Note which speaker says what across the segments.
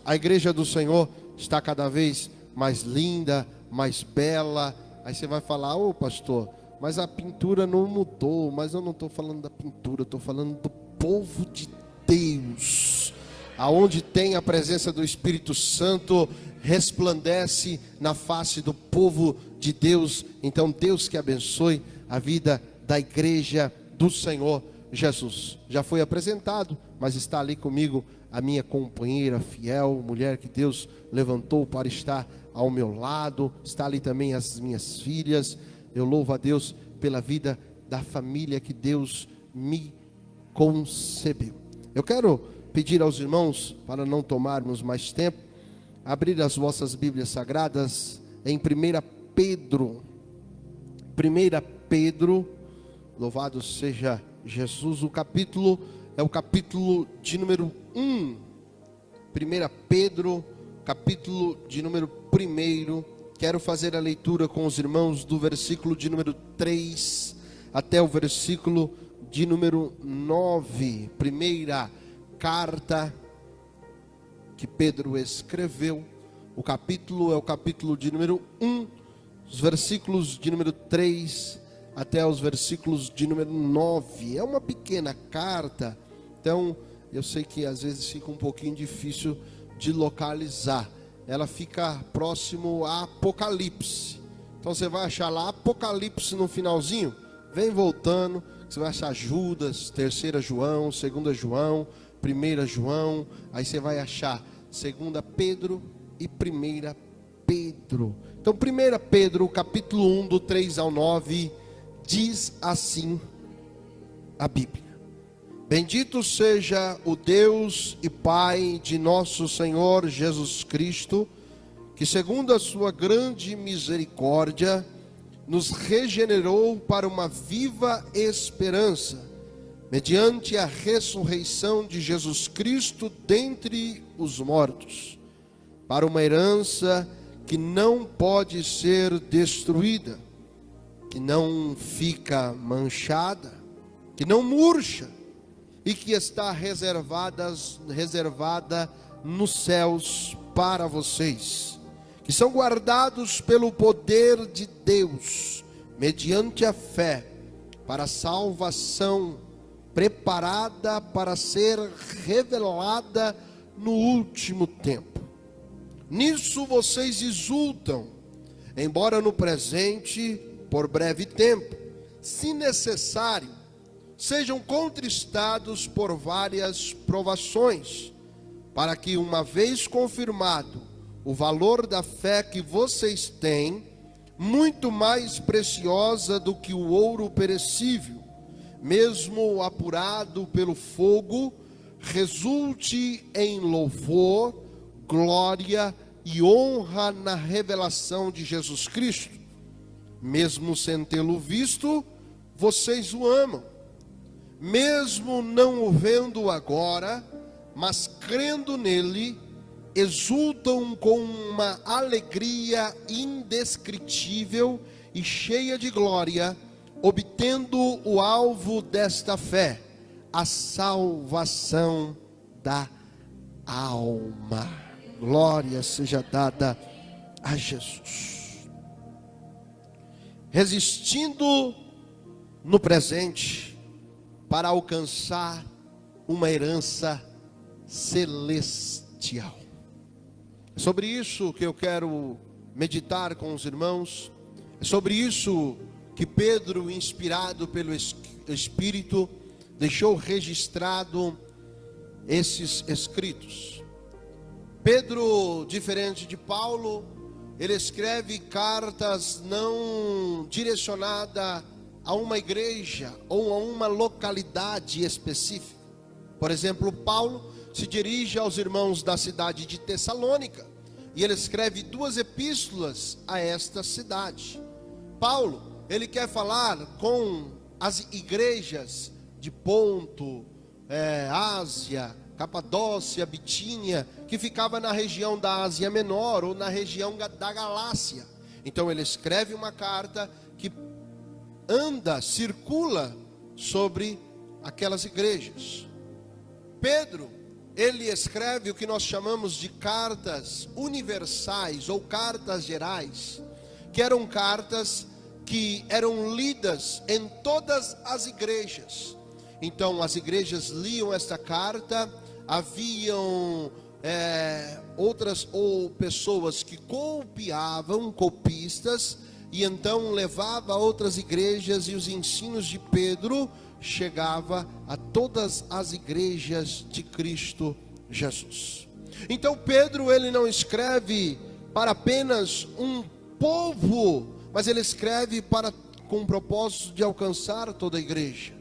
Speaker 1: a igreja do Senhor está cada vez mais linda, mais bela. Aí você vai falar: ô pastor, mas a pintura não mudou. Mas eu não estou falando da pintura, eu estou falando do povo de Deus. Aonde tem a presença do Espírito Santo, resplandece na face do povo de Deus. Então Deus que abençoe a vida da igreja do Senhor Jesus. Já foi apresentado, mas está ali comigo a minha companheira fiel, mulher que Deus levantou para estar ao meu lado. Está ali também as minhas filhas. Eu louvo a Deus pela vida da família que Deus me concebeu. Eu quero pedir aos irmãos, para não tomarmos mais tempo, abrir as vossas Bíblias Sagradas em 1 Pedro. 1 Pedro, louvado seja Jesus. O capítulo é o capítulo de número 1. 1 Pedro, capítulo de número 1. Quero fazer a leitura com os irmãos do versículo de número 3 até o versículo de número 9. Primeira carta que Pedro escreveu. O capítulo é o capítulo de número 1, os versículos de número 3 até os versículos de número 9. É uma pequena carta, então eu sei que às vezes fica um pouquinho difícil de localizar. Ela fica próximo a Apocalipse. Então você vai achar lá Apocalipse no finalzinho. Vem voltando, você vai achar Judas, 3 João, 2 João, 1 João. Aí você vai achar 2 Pedro e 1 Pedro. Então 1 Pedro, capítulo 1, do 3 ao 9, diz assim a Bíblia: Bendito seja o Deus e Pai de nosso Senhor Jesus Cristo, que segundo a sua grande misericórdia nos regenerou para uma viva esperança, mediante a ressurreição de Jesus Cristo dentre os mortos, para uma herança que não pode ser destruída, que não fica manchada, que não murcha, e que está reservada nos céus para vocês, que são guardados pelo poder de Deus, mediante a fé, para a salvação, preparada para ser revelada no último tempo. Nisso vocês exultam, embora no presente, por breve tempo, se necessário, sejam contristados por várias provações, para que, uma vez confirmado o valor da fé que vocês têm, muito mais preciosa do que o ouro perecível, mesmo apurado pelo fogo, resulte em louvor, glória e honra na revelação de Jesus Cristo. Mesmo sem tê-lo visto, vocês o amam. Mesmo não o vendo agora, mas crendo nele, exultam com uma alegria indescritível e cheia de glória, obtendo o alvo desta fé, a salvação da alma. Glória seja dada a Jesus. Resistindo no presente, para alcançar uma herança celestial. É sobre isso que eu quero meditar com os irmãos. É sobre isso que Pedro, inspirado pelo Espírito, deixou registrado esses escritos. Pedro, diferente de Paulo, ele escreve cartas não direcionadas a uma igreja ou a uma localidade específica. Por exemplo, Paulo se dirige aos irmãos da cidade de Tessalônica e ele escreve 2 epístolas a esta cidade. Paulo, ele quer falar com as igrejas de Ponto, Ásia, Capadócia, Bitínia, que ficava na região da Ásia Menor ou na região da Galácia. Então ele escreve uma carta que circula sobre aquelas igrejas. Pedro, ele escreve o que nós chamamos de cartas universais ou cartas gerais, que eram cartas que eram lidas em todas as igrejas. Então as igrejas liam esta carta, haviam outras ou pessoas que copistas, e então levava a outras igrejas, e os ensinos de Pedro chegava a todas as igrejas de Cristo Jesus. Então Pedro, ele não escreve para apenas um povo, mas ele escreve com o propósito de alcançar toda a igreja.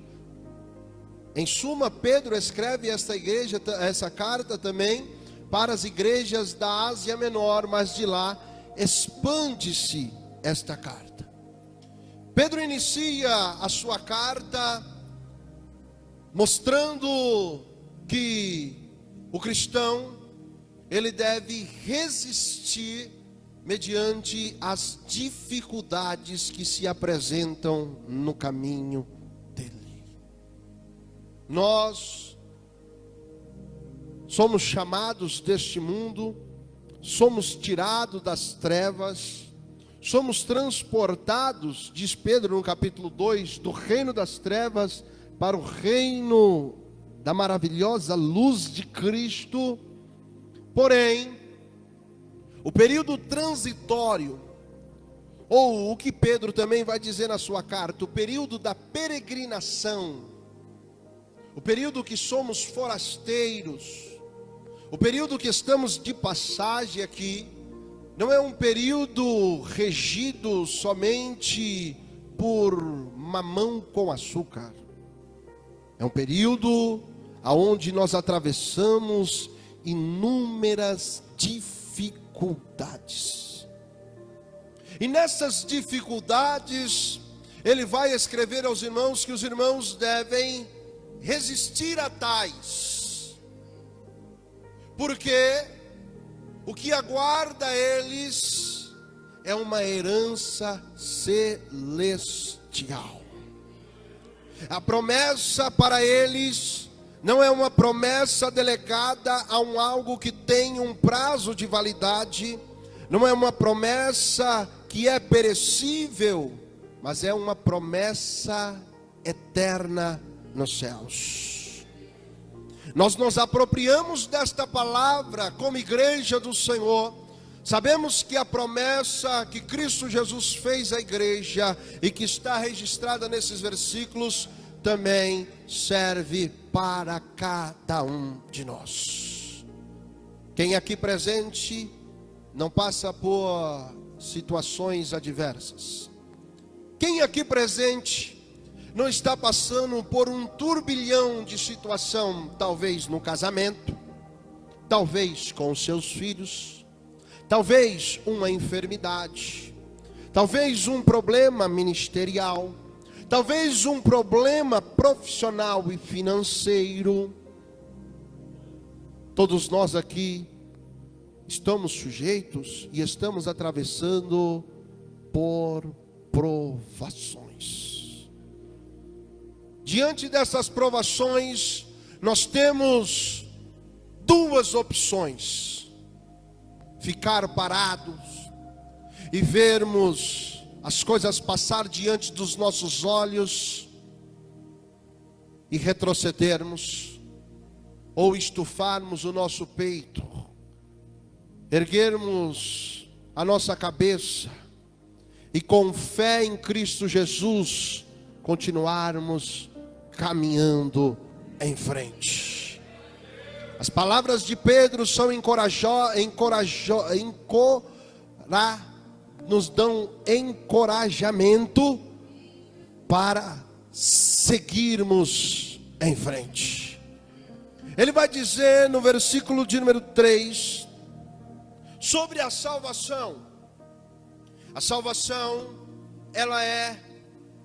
Speaker 1: Em suma, Pedro escreve essa carta também para as igrejas da Ásia Menor, mas de lá expande-se esta carta. Pedro inicia a sua carta mostrando que o cristão, ele deve resistir mediante as dificuldades que se apresentam no caminho dele. Nós somos chamados deste mundo, somos tirados das trevas, somos transportados, diz Pedro no capítulo 2, do reino das trevas para o reino da maravilhosa luz de Cristo. Porém, o período transitório, ou o que Pedro também vai dizer na sua carta, o período da peregrinação, o período que somos forasteiros, o período que estamos de passagem aqui, não é um período regido somente por mamão com açúcar. É um período onde nós atravessamos inúmeras dificuldades. E nessas dificuldades, ele vai escrever aos irmãos que os irmãos devem resistir a tais, porque o que aguarda eles é uma herança celestial. A promessa para eles não é uma promessa delegada a algo que tem um prazo de validade, não é uma promessa que é perecível, mas é uma promessa eterna nos céus. Nós nos apropriamos desta palavra como igreja do Senhor. Sabemos que a promessa que Cristo Jesus fez à igreja e que está registrada nesses versículos também serve para cada um de nós. Quem aqui presente não passa por situações adversas? Quem aqui presente não está passando por um turbilhão de situação, talvez no casamento, talvez com os seus filhos, talvez uma enfermidade, talvez um problema ministerial, talvez um problema profissional e financeiro? Todos nós aqui estamos sujeitos e estamos atravessando por provações. Diante dessas provações, nós temos duas opções: ficar parados e vermos as coisas passar diante dos nossos olhos e retrocedermos, ou estufarmos o nosso peito, erguermos a nossa cabeça e com fé em Cristo Jesus continuarmos caminhando em frente. As palavras de Pedro são nos dão encorajamento para seguirmos em frente. Ele vai dizer no versículo de número 3 sobre a salvação. A salvação, ela é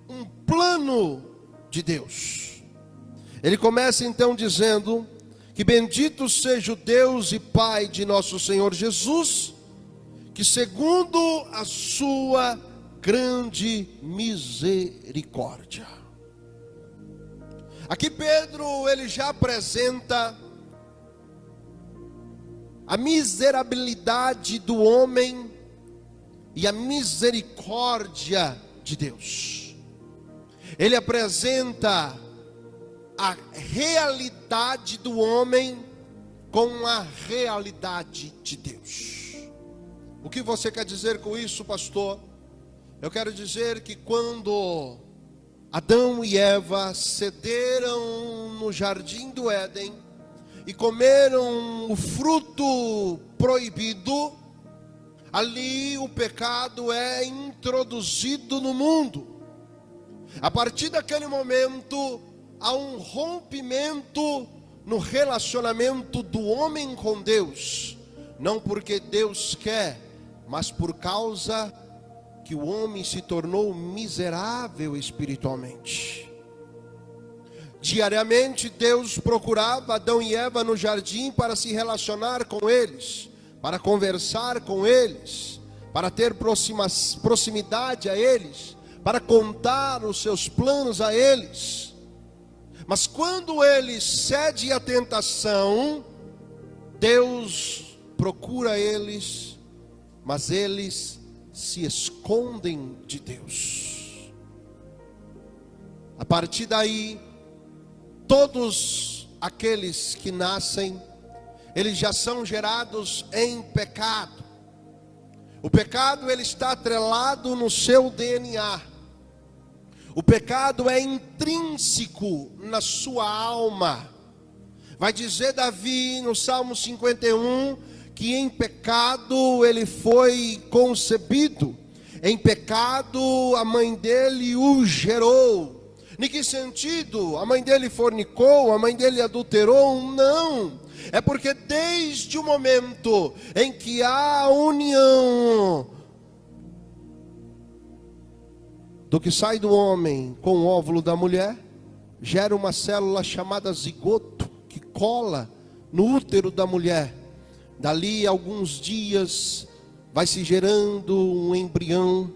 Speaker 1: um plano de Deus. Ele começa então dizendo que bendito seja o Deus e Pai de nosso Senhor Jesus, que segundo a sua grande misericórdia. Aqui Pedro, ele já apresenta a miserabilidade do homem e a misericórdia de Deus. Ele apresenta a realidade do homem com a realidade de Deus. O que você quer dizer com isso, pastor? Eu quero dizer que quando Adão e Eva cederam no jardim do Éden e comeram o fruto proibido, ali o pecado é introduzido no mundo. A partir daquele momento, há um rompimento no relacionamento do homem com Deus. Não porque Deus quer, mas por causa que o homem se tornou miserável espiritualmente. Diariamente Deus procurava Adão e Eva no jardim para se relacionar com eles, para conversar com eles, para ter proximidade a eles, para contar os seus planos a eles. Mas quando ele cede à tentação, Deus procura eles, mas eles se escondem de Deus. A partir daí, todos aqueles que nascem, eles já são gerados em pecado. O pecado, ele está atrelado no seu DNA. O pecado é intrínseco na sua alma. Vai dizer Davi no Salmo 51, que em pecado ele foi concebido. Em pecado a mãe dele o gerou. Em que sentido? A mãe dele fornicou, a mãe dele adulterou? Não. É porque desde o momento em que há a união do que sai do homem com o óvulo da mulher, gera uma célula chamada zigoto, que cola no útero da mulher. Dali a alguns dias vai se gerando um embrião.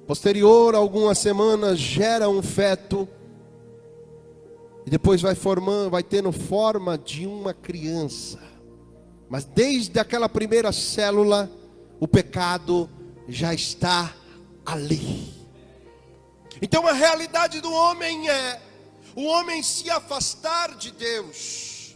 Speaker 1: Posterior a algumas semanas gera um feto. E depois vai tendo forma de uma criança. Mas desde aquela primeira célula, o pecado já está ali. Então a realidade do homem é o homem se afastar de Deus.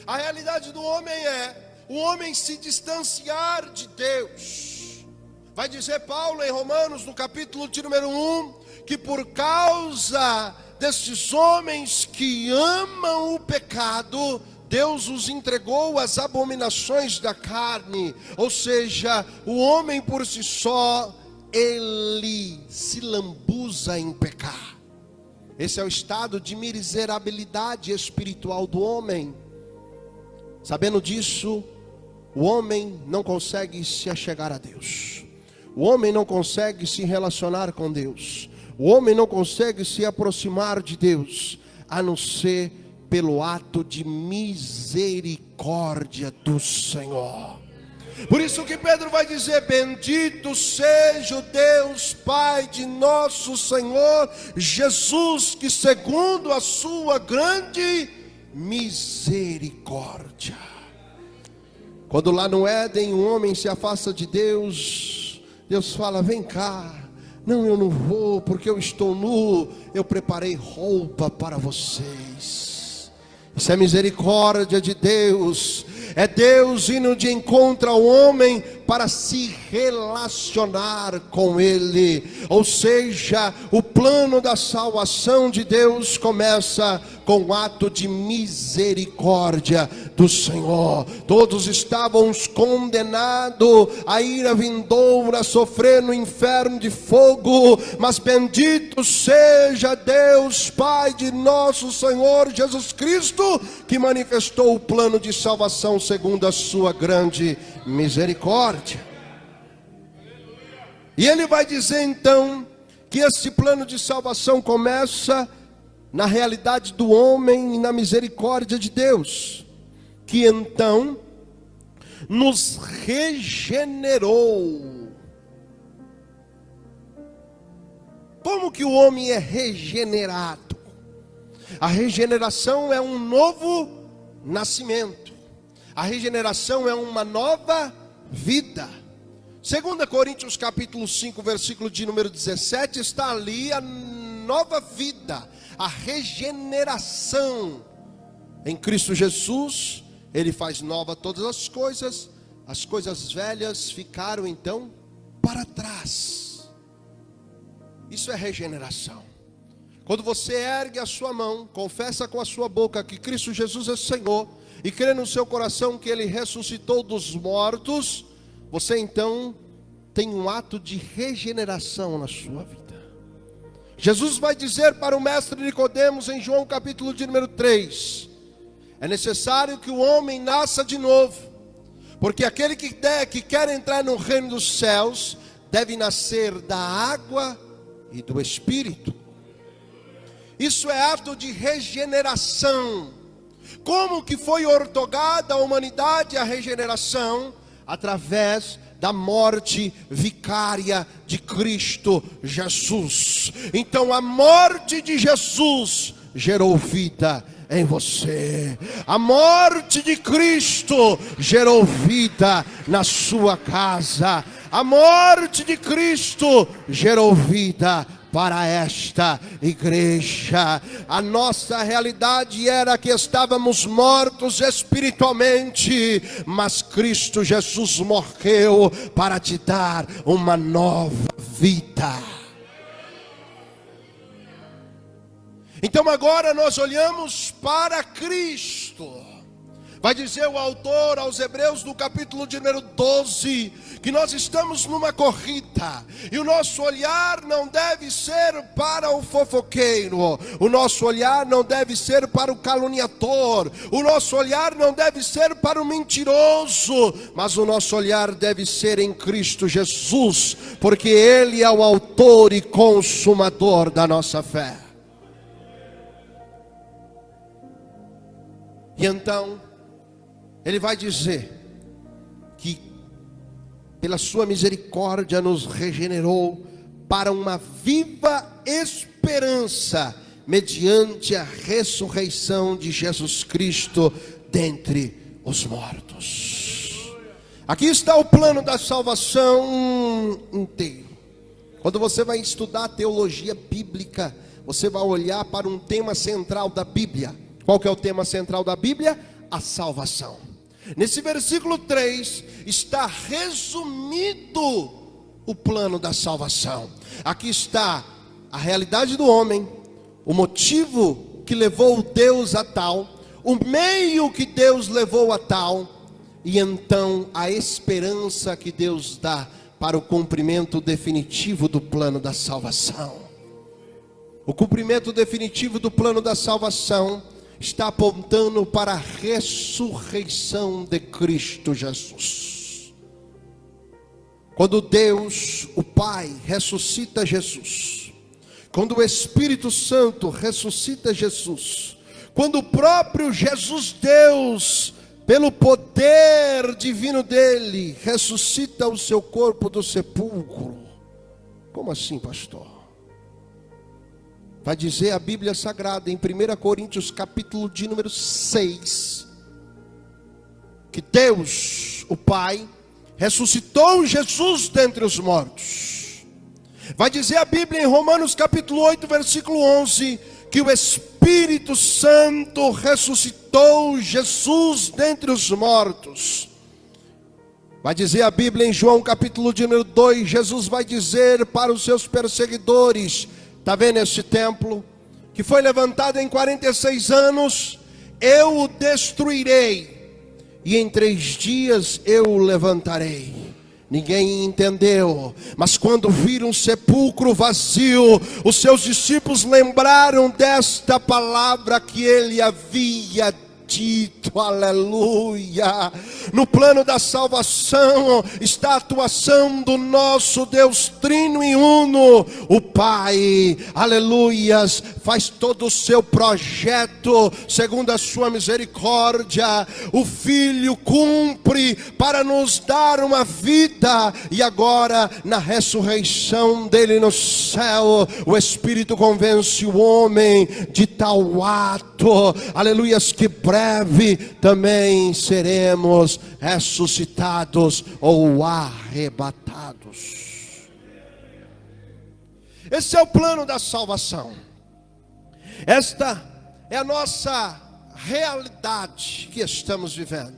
Speaker 1: A realidade do homem é o homem se distanciar de Deus. Vai dizer Paulo em Romanos, no capítulo de número 1, que por causa destes homens que amam o pecado, Deus os entregou às abominações da carne. Ou seja, o homem por si só, ele se lambuza em pecar. Esse é o estado de miserabilidade espiritual do homem. Sabendo disso, o homem não consegue se achegar a Deus. O homem não consegue se relacionar com Deus. O homem não consegue se aproximar de Deus, a não ser pelo ato de misericórdia do Senhor. Por isso que Pedro vai dizer: bendito seja o Deus Pai de nosso Senhor Jesus, que segundo a sua grande misericórdia. Quando lá no Éden o homem se afasta de Deus, Deus fala: vem cá. Não, eu não vou, porque eu estou nu. Eu preparei roupa para vocês. Isso é misericórdia de Deus. É Deus indo de encontro ao homem para se relacionar com ele. Ou seja, o plano da salvação de Deus começa com o ato de misericórdia do Senhor. Todos estavam condenados à ira vindoura, a sofrer no inferno de fogo, mas bendito seja Deus Pai de nosso Senhor Jesus Cristo, que manifestou o plano de salvação segundo a sua grande misericórdia. E ele vai dizer então que esse plano de salvação começa na realidade do homem e na misericórdia de Deus, que então nos regenerou. Como que o homem é regenerado? A regeneração é um novo nascimento. A regeneração é uma nova vida. 2 Coríntios capítulo 5, versículo de número 17, está ali a nova vida, a regeneração. Em Cristo Jesus, Ele faz nova todas as coisas velhas ficaram então para trás. Isso é regeneração. Quando você ergue a sua mão, confessa com a sua boca que Cristo Jesus é Senhor, e crê no seu coração que Ele ressuscitou dos mortos, você então tem um ato de regeneração na sua vida. Jesus vai dizer para o mestre Nicodemos em João capítulo de número 3, é necessário que o homem nasça de novo, porque aquele que quer entrar no reino dos céus, deve nascer da água e do Espírito. Isso é ato de regeneração. Como que foi ortogada a humanidade a regeneração? Através da morte vicária de Cristo Jesus. Então a morte de Jesus gerou vida em você. A morte de Cristo gerou vida na sua casa. A morte de Cristo gerou vida para esta igreja. A nossa realidade era que estávamos mortos espiritualmente, mas Cristo Jesus morreu para te dar uma nova vida. Então agora nós olhamos para Cristo. Vai dizer o autor aos Hebreus no capítulo de número 12, que nós estamos numa corrida, e o nosso olhar não deve ser para o fofoqueiro, o nosso olhar não deve ser para o caluniador, o nosso olhar não deve ser para o mentiroso, mas o nosso olhar deve ser em Cristo Jesus, porque Ele é o autor e consumador da nossa fé. E então Ele vai dizer que pela sua misericórdia nos regenerou para uma viva esperança, mediante a ressurreição de Jesus Cristo dentre os mortos. Aqui está o plano da salvação inteiro. Quando você vai estudar a teologia bíblica, você vai olhar para um tema central da Bíblia. Qual que é o tema central da Bíblia? A salvação. Nesse versículo 3 está resumido o plano da salvação. Aqui está a realidade do homem, o motivo que levou Deus a tal, o meio que Deus levou a tal, e então a esperança que Deus dá para o cumprimento definitivo do plano da salvação. O cumprimento definitivo do plano da salvação está apontando para a ressurreição de Cristo Jesus. Quando Deus, o Pai, ressuscita Jesus, quando o Espírito Santo ressuscita Jesus, quando o próprio Jesus Deus, pelo poder divino dele, ressuscita o seu corpo do sepulcro. Como assim, pastor? Vai dizer a Bíblia Sagrada em 1 Coríntios capítulo de número 6, que Deus, o Pai, ressuscitou Jesus dentre os mortos. Vai dizer a Bíblia em Romanos capítulo 8, versículo 11, que o Espírito Santo ressuscitou Jesus dentre os mortos. Vai dizer a Bíblia em João capítulo de número 2, Jesus vai dizer para os seus perseguidores: está vendo este templo que foi levantado em 46 anos? Eu o destruirei, e em 3 dias eu o levantarei. Ninguém entendeu, mas quando viram o sepulcro vazio, os seus discípulos lembraram desta palavra que ele havia dito. Aleluia. No plano da salvação está a atuação do nosso Deus trino e uno, o Pai, aleluias, faz todo o seu projeto segundo a sua misericórdia. O Filho cumpre para nos dar uma vida, e agora na ressurreição dele no céu, o Espírito convence o homem de tal ato, aleluias, que breve também seremos ressuscitados ou arrebatados. Esse é o plano da salvação. Esta é a nossa realidade que estamos vivendo.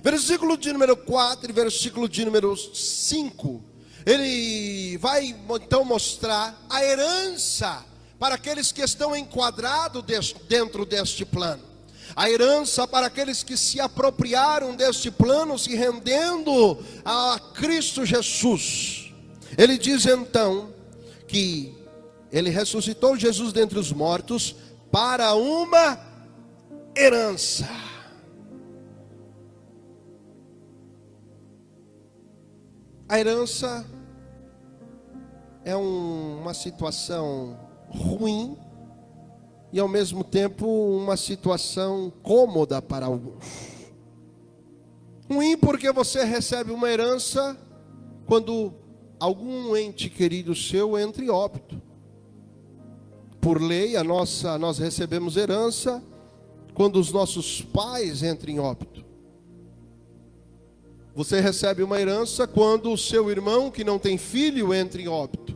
Speaker 1: Versículo de número 4 e versículo de número 5, ele vai então mostrar a herança para aqueles que estão enquadrados dentro deste plano. A herança para aqueles que se apropriaram deste plano, se rendendo a Cristo Jesus. Ele diz então que ele ressuscitou Jesus dentre os mortos para uma herança. A herança é uma situação ruim e ao mesmo tempo uma situação cômoda para alguns. Ruim porque você recebe uma herança quando algum ente querido seu entra em óbito. Por lei, nós recebemos herança quando os nossos pais entram em óbito. Você recebe uma herança quando o seu irmão que não tem filho entra em óbito.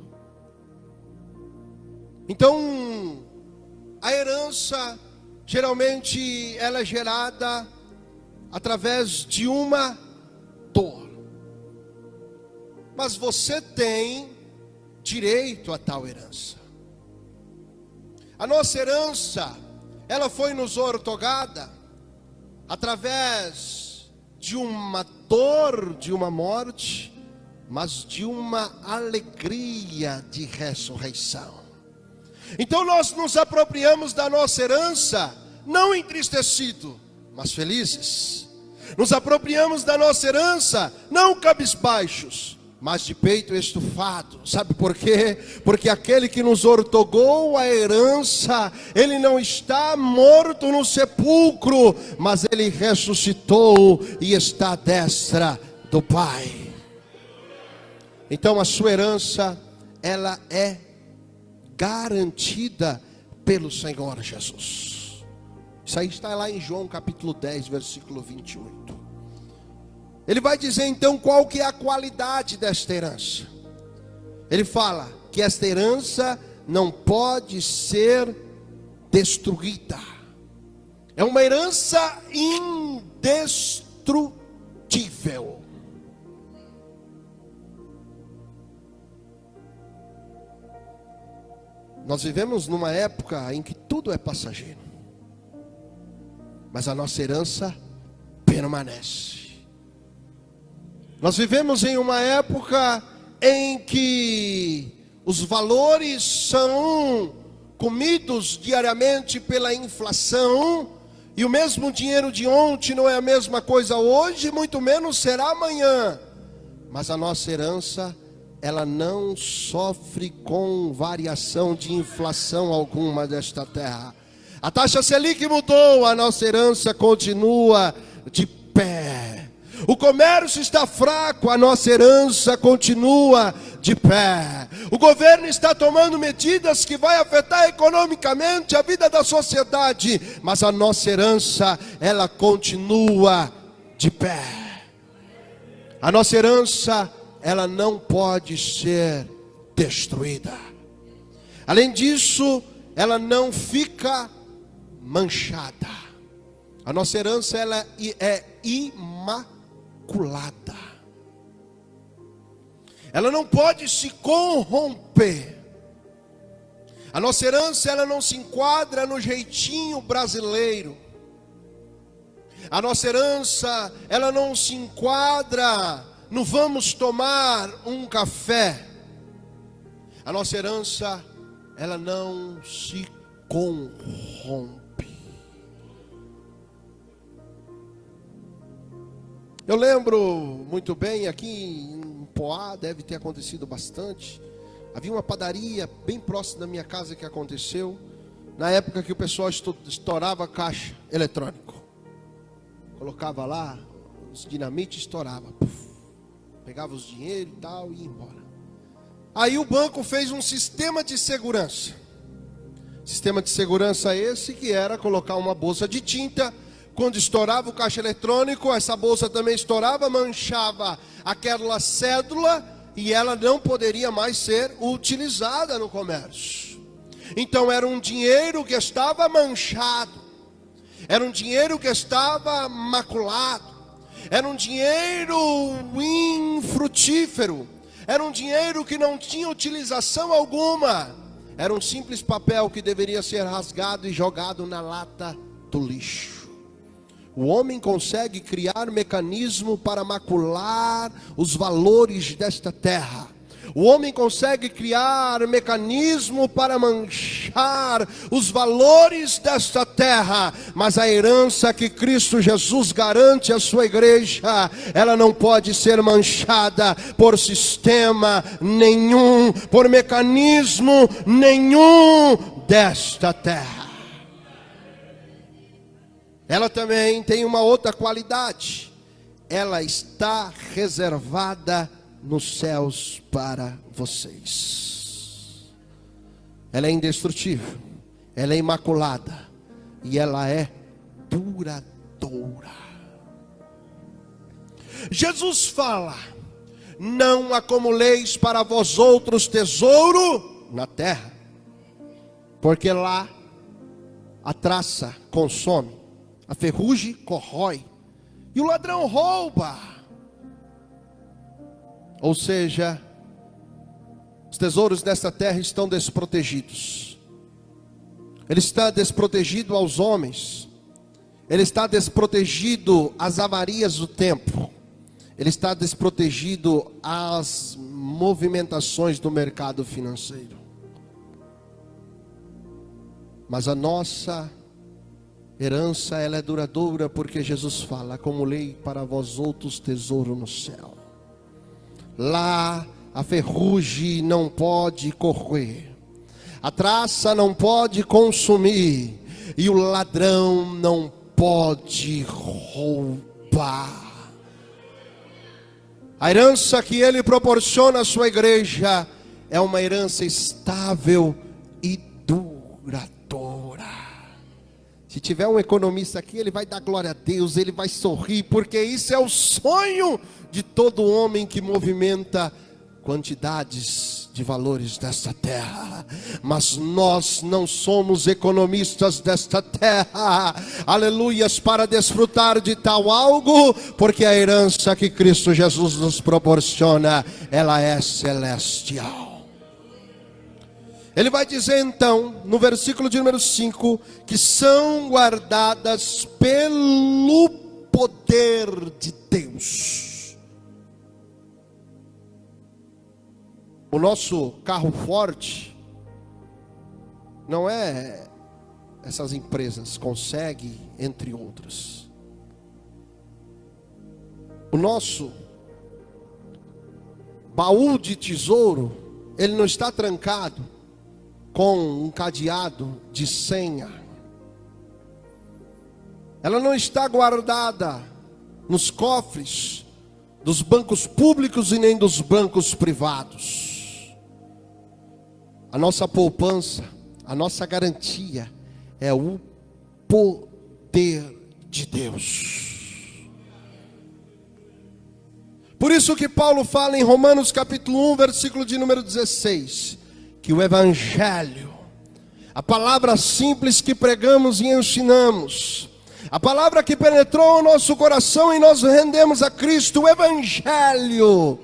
Speaker 1: Então, a herança geralmente ela é gerada através de uma dor. Mas você tem direito a tal herança. A nossa herança, ela foi nos outorgada através de uma dor, de uma morte, mas de uma alegria de ressurreição. Então nós nos apropriamos da nossa herança, não entristecido, mas felizes. Nos apropriamos da nossa herança, não cabisbaixos, mas de peito estufado. Sabe por quê? Porque aquele que nos outorgou a herança, ele não está morto no sepulcro, mas ele ressuscitou e está à destra do Pai. Então a sua herança, ela é garantida pelo Senhor Jesus. Isso aí está lá em João capítulo 10, versículo 28. Ele vai dizer então qual que é a qualidade desta herança. Ele fala que esta herança não pode ser destruída. É uma herança indestrutível. Nós vivemos numa época em que tudo é passageiro, mas a nossa herança permanece. Nós vivemos em uma época em que os valores são comidos diariamente pela inflação, e o mesmo dinheiro de ontem não é a mesma coisa hoje, muito menos será amanhã. Mas a nossa herança, ela não sofre com variação de inflação alguma desta terra. A taxa Selic mudou, a nossa herança continua de pé. O comércio está fraco, a nossa herança continua de pé. O governo está tomando medidas que vai afetar economicamente a vida da sociedade, mas a nossa herança, ela continua de pé. A nossa herança, ela não pode ser destruída. Além disso, ela não fica manchada. A nossa herança, ela é imaculada. Ela não pode se corromper. A nossa herança, ela não se enquadra no jeitinho brasileiro. A nossa herança, ela não se enquadra no vamos tomar um café. A nossa herança, ela não se corrompe. Eu lembro muito bem, aqui em Poá, deve ter acontecido bastante. Havia uma padaria bem próxima da minha casa que aconteceu. na época que o pessoal estourava caixa eletrônico. Colocava lá, os dinamite estourava. Puf, pegava os dinheiro e tal e ia embora. Aí o banco fez um sistema de segurança. Sistema de segurança esse que era colocar uma bolsa de tinta. Quando estourava o caixa eletrônico, essa bolsa também estourava, manchava aquela cédula e ela não poderia mais ser utilizada no comércio. Então era um dinheiro que estava manchado, era um dinheiro que estava maculado, era um dinheiro infrutífero, era um dinheiro que não tinha utilização alguma, era um simples papel que deveria ser rasgado e jogado na lata do lixo. O homem consegue criar mecanismo para macular os valores desta terra. O homem consegue criar mecanismo para manchar os valores desta terra. Mas a herança que Cristo Jesus garante à sua igreja, ela não pode ser manchada por sistema nenhum, por mecanismo nenhum desta terra. Ela também tem uma outra qualidade. Ela está reservada nos céus para vocês. Ela é indestrutível, ela é imaculada e ela é duradoura. Jesus fala: não acumuleis para vós outros tesouro na terra, porque lá a traça consome, a ferrugem corrói e o ladrão rouba. Ou seja, os tesouros desta terra estão desprotegidos. Ele está desprotegido aos homens. Ele está desprotegido às avarias do tempo. Ele está desprotegido às movimentações do mercado financeiro. Mas a nossa herança, ela é duradoura, porque Jesus fala: acumulei para vós outros tesouro no céu. Lá a ferrugem não pode corroer, a traça não pode consumir, e o ladrão não pode roubar. A herança que ele proporciona à sua igreja é uma herança estável e duradoura. Se tiver um economista aqui, ele vai dar glória a Deus, ele vai sorrir, porque isso é o sonho de todo homem que movimenta quantidades de valores desta terra. Mas nós não somos economistas desta terra, aleluias, para desfrutar de tal algo, porque a herança que Cristo Jesus nos proporciona, ela é celestial. Ele vai dizer então, no versículo de número 5, que são guardadas pelo poder de Deus. O nosso carro forte não é essas empresas, consegue, entre outras. O nosso baú de tesouro, ele não está trancado com um cadeado de senha. Ela não está guardada nos cofres dos bancos públicos e nem dos bancos privados. A nossa poupança, a nossa garantia é o poder de Deus. Por isso que Paulo fala em Romanos capítulo 1, versículo de número 16, que o evangelho, a palavra simples que pregamos e ensinamos, a palavra que penetrou o nosso coração e nós rendemos a Cristo, o evangelho,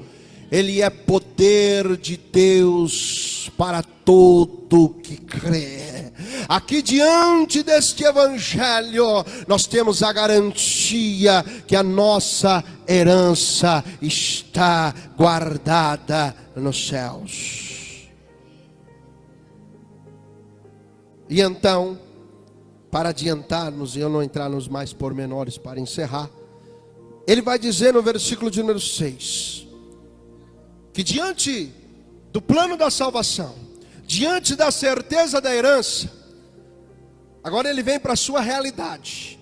Speaker 1: ele é poder de Deus para todo que crê. Aqui diante deste evangelho, nós temos a garantia que a nossa herança está guardada nos céus. E então, para adiantarmos e eu não entrar nos mais pormenores para encerrar, ele vai dizer no versículo de número 6, que diante do plano da salvação, diante da certeza da herança, Agora ele vem para a sua realidade.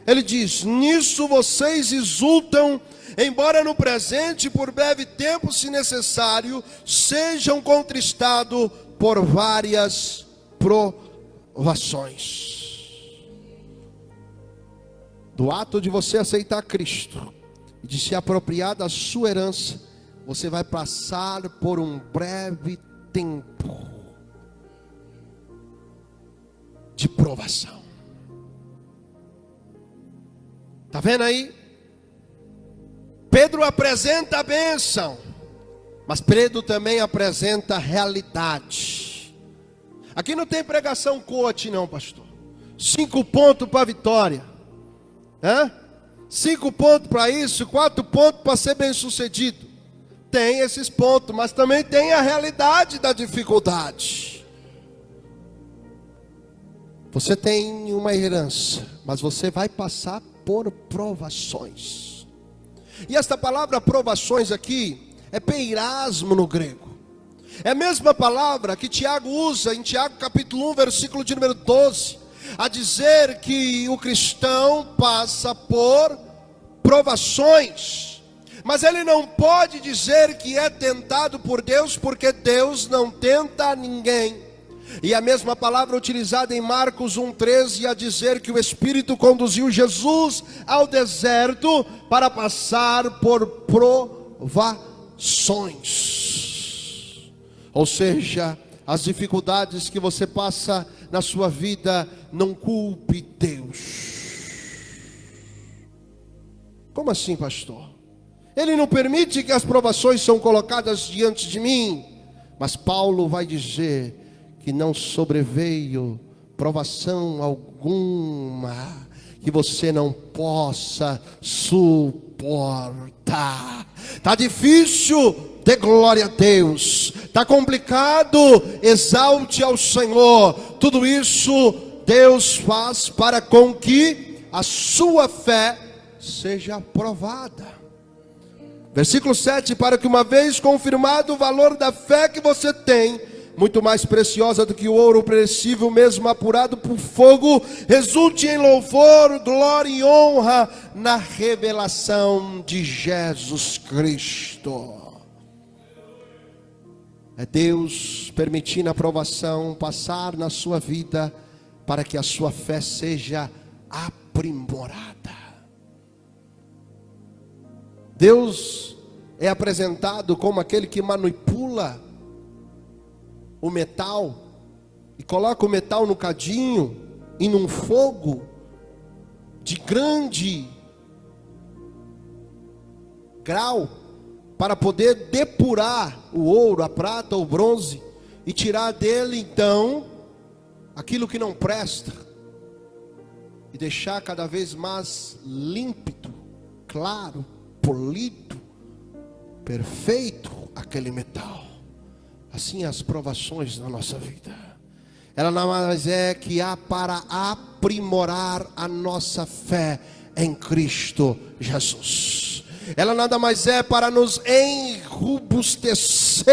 Speaker 1: Ele diz: nisso vocês exultam, embora no presente, por breve tempo, se necessário, sejam contristados por várias provações. Do ato de você aceitar Cristo e de se apropriar da sua herança, você vai passar por um breve tempo de provação. Está vendo aí? Pedro apresenta a bênção, mas Pedro também apresenta a realidade. Aqui não tem pregação coach não, pastor. 5 pontos para a vitória, 5 pontos para isso, 4 pontos para ser bem sucedido. Tem esses pontos, mas também tem a realidade da dificuldade. Você tem uma herança, mas você vai passar por provações. E esta palavra provações aqui é peirasmo no grego. É a mesma palavra que Tiago usa em Tiago capítulo 1, versículo de número 12, a dizer que o cristão passa por provações. Mas ele não pode dizer que é tentado por Deus, porque Deus não tenta ninguém. E a mesma palavra utilizada em Marcos 1,13 a dizer que o Espírito conduziu Jesus ao deserto para passar por provações. Ou seja, as dificuldades que você passa na sua vida, não culpe Deus. Como assim, pastor? Ele não permite que as provações sejam colocadas diante de mim. Mas Paulo vai dizer que não sobreveio provação alguma que você não possa suportar. Está difícil, dê glória a Deus. Está complicado, exalte ao Senhor. Tudo isso Deus faz para com que a sua fé seja provada. Versículo 7, para que uma vez confirmado o valor da fé que você tem, muito mais preciosa do que o ouro perecível, mesmo apurado por fogo, resulte em louvor, glória e honra na revelação de Jesus Cristo. É Deus permitindo a provação passar na sua vida, para que a sua fé seja aprimorada. Deus é apresentado como aquele que manipula o metal e coloca o metal no cadinho e num fogo de grande grau para poder depurar o ouro, a prata, o bronze e tirar dele então aquilo que não presta e deixar cada vez mais límpido, claro, polido, perfeito aquele metal. Assim as provações na nossa vida, ela nada mais é que há para aprimorar a nossa fé em Cristo Jesus. Ela nada mais é para nos enrobustecer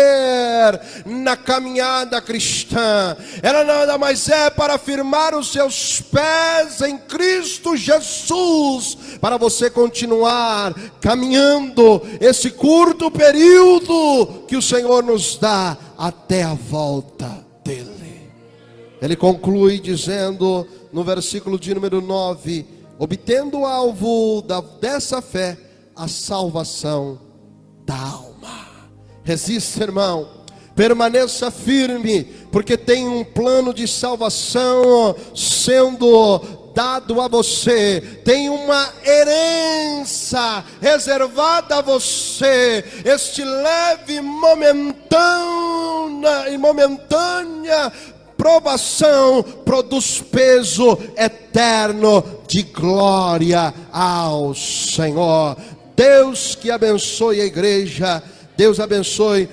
Speaker 1: na caminhada cristã. Ela nada mais é para firmar os seus pés em Cristo Jesus, para você continuar caminhando esse curto período que o Senhor nos dá até a volta dele. Ele conclui dizendo no versículo de número 9: obtendo o alvo dessa fé, a salvação da alma. Resista, irmão, permaneça firme, porque tem um plano de salvação sendo dado a você. Tem uma herança reservada a você. Este leve e momentânea provação produz peso eterno de glória ao Senhor. Deus que abençoe a igreja. Deus abençoe